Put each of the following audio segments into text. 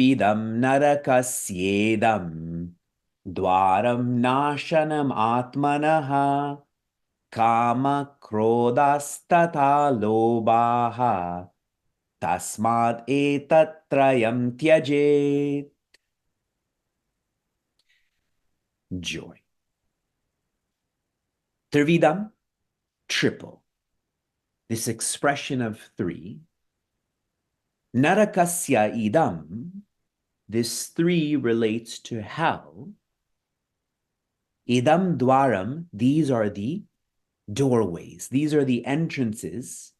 Trividam narakasyedam dwaram nashanam atmanaha kama krodastata lobaha tasmad etatrayam tyajet. Joy. Trividam, triple. This expression of three. Narakasya idam, this three relates to hell. Idam dwaram, these are the doorways, these are the entrances.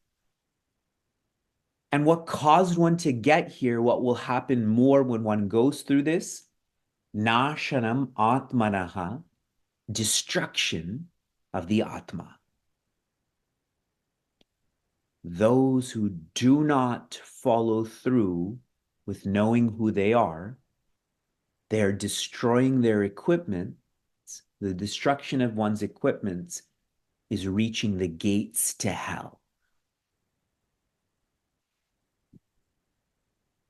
And what caused one to get here, what will happen more when one goes through this? Nashanam atmanaha, destruction of the Atma. Those who do not follow through with knowing who they are destroying their equipment. The destruction of one's equipment is reaching the gates to hell.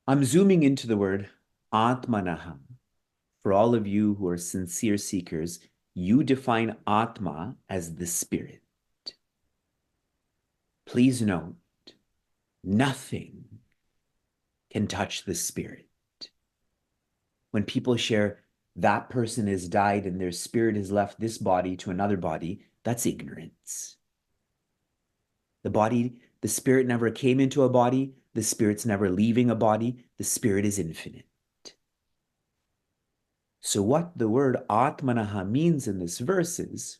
I'm zooming into the word Atmanaham. For all of you who are sincere seekers, you define Atma as the spirit. Please note, nothing can touch the spirit. When people share that person has died and their spirit has left this body to another body, that's ignorance. The spirit never came into a body. The spirit's never leaving a body. The spirit is infinite. So what the word Atmanaha means in this verse is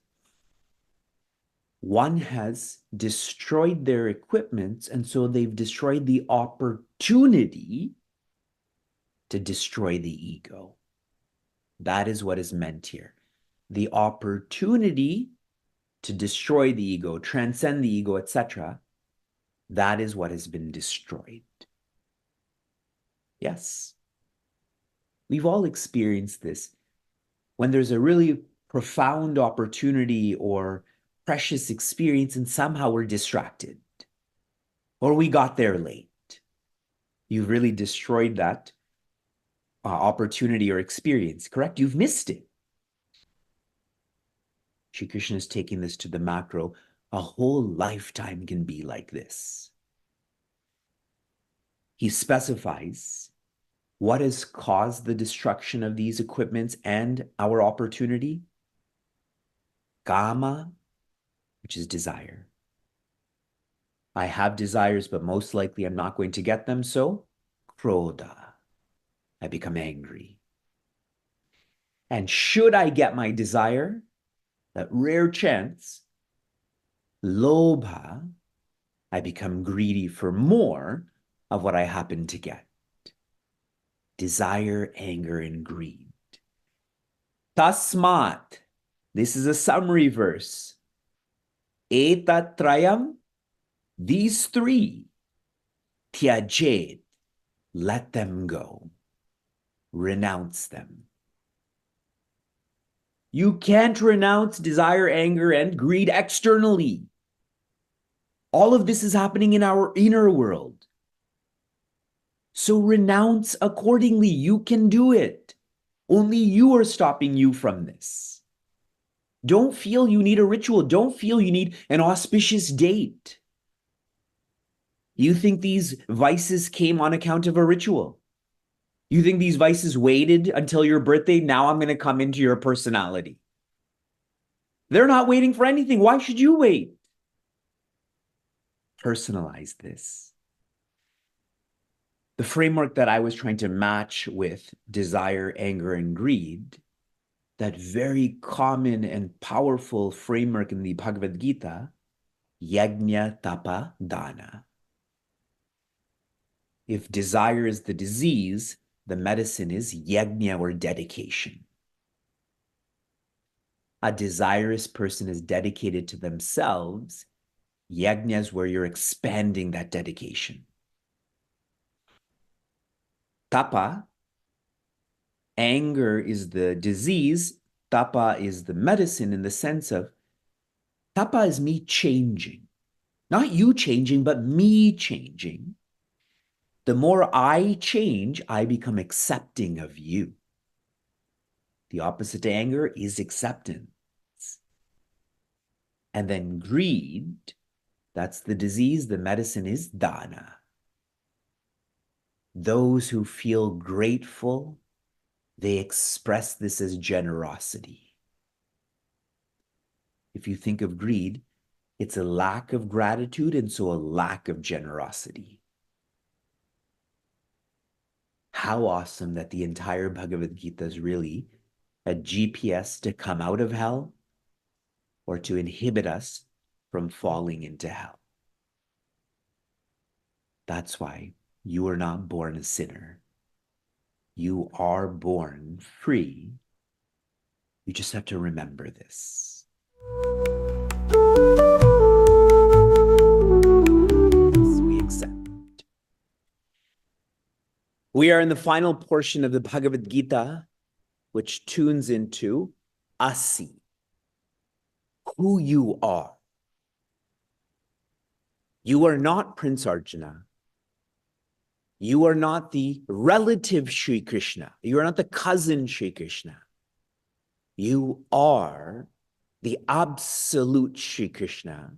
one has destroyed their equipment, and so they've destroyed the opportunity to destroy the ego. That is what is meant here. The opportunity to destroy the ego, transcend the ego, etc., that is what has been destroyed. Yes. We've all experienced this. When there's a really profound opportunity or precious experience and somehow we're distracted, or we got there late, you've really destroyed that opportunity or experience, correct? You've missed it. Shri Krishna is taking this to the macro. A whole lifetime can be like this. He specifies what has caused the destruction of these equipments and our opportunity. Kama, which is desire. I have desires, but most likely I'm not going to get them, so krodha. I become angry. And should I get my desire, that rare chance, lobha, I become greedy for more of what I happen to get. Desire, anger, and greed. Tasmat, this is a summary verse. Etatrayam, these three, tyajet, let them go. Renounce them. You can't renounce desire, anger, and greed externally. All of this is happening in our inner world. So renounce accordingly. You can do it. Only you are stopping you from this. Don't feel you need a ritual. Don't feel you need an auspicious date. You think these vices came on account of a ritual? You think these vices waited until your birthday? Now I'm going to come into your personality. They're not waiting for anything. Why should you wait? Personalize this. The framework that I was trying to match with desire, anger, and greed, that very common and powerful framework in the Bhagavad Gita, yajna, tapa, dana. If desire is the disease, the medicine is yajna, or dedication. A desirous person is dedicated to themselves. Yajna is where you're expanding that dedication. Tapa, anger is the disease. Tapa is the medicine, in the sense of tapa is me changing. Not you changing, but me changing. The more I change, I become accepting of you. The opposite to anger is acceptance. And then greed, that's the disease. The medicine is dana. Those who feel grateful, they express this as generosity. If you think of greed, it's a lack of gratitude and so a lack of generosity. How awesome that the entire Bhagavad Gita is really a GPS to come out of hell or to inhibit us from falling into hell. That's why you are not born a sinner. You are born free. You just have to remember this. We accept. We are in the final portion of the Bhagavad Gita, which tunes into Asi, who you are. You are not Prince Arjuna. You are not the relative Shri Krishna. You are not the cousin Shri Krishna. You are the absolute Shri Krishna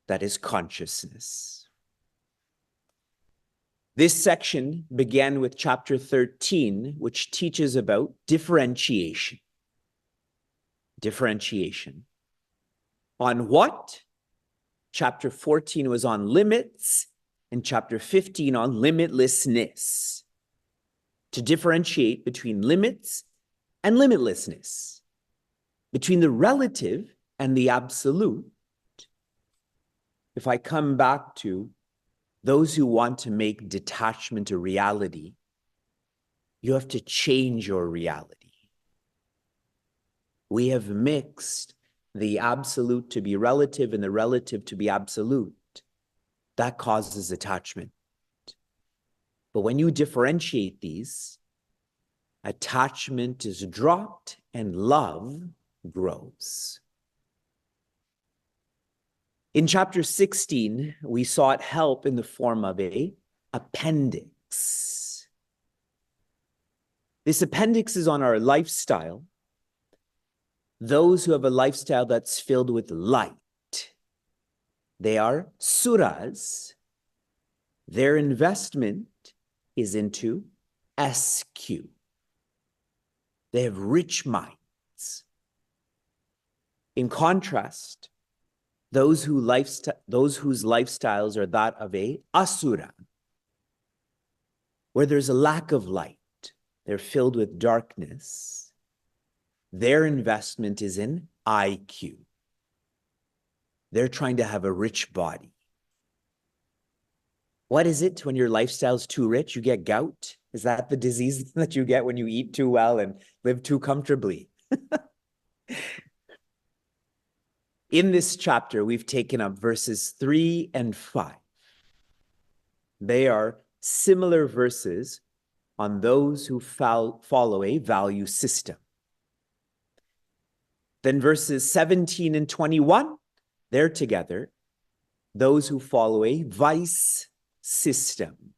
that is consciousness. This section began with chapter 13, which teaches about differentiation. Differentiation. On what? Chapter 14 was on limits, and chapter 15 on limitlessness. To differentiate between limits and limitlessness, between the relative and the absolute. If I come back to those who want to make detachment a reality, you have to change your reality. We have mixed the absolute to be relative and the relative to be absolute. That causes attachment. But when you differentiate these, attachment is dropped and love grows. In chapter 16, we sought help in the form of an appendix. This appendix is on our lifestyle. Those who have a lifestyle that's filled with light, they are suras. Their investment is into SQ. They have rich minds. In contrast, those whose lifestyles are that of a asura, where there's a lack of light, they're filled with darkness. Their investment is in IQ. They're trying to have a rich body. What is it when your lifestyle's too rich? You get gout? Is that the disease that you get when you eat too well and live too comfortably? In this chapter, we've taken up verses 3 and 5. They are similar verses on those who follow a value system. Then verses 17 and 21, they're together, those who follow a vice system.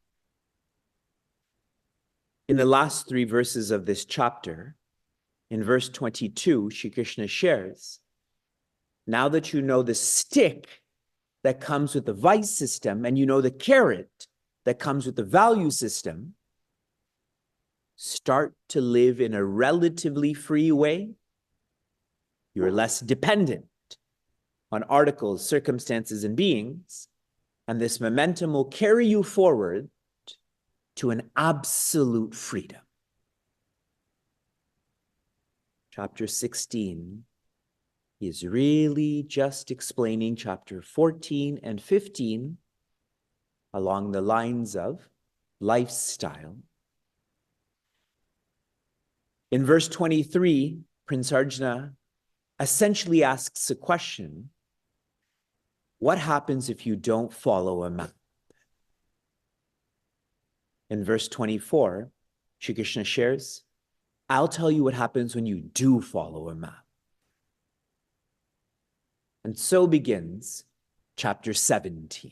In the last 3 verses of this chapter, in verse 22, Shri Krishna shares, now that you know the stick that comes with the vice system and you know the carrot that comes with the value system, start to live in a relatively free way. You're less dependent on articles, circumstances, and beings, and this momentum will carry you forward to an absolute freedom. Chapter 16 is really just explaining chapter 14 and 15 along the lines of lifestyle. In verse 23, Prince Arjuna essentially asks a question: what happens if you don't follow a map? In verse 24, Shri Krishna shares, I'll tell you what happens when you do follow a map. And so begins chapter 17.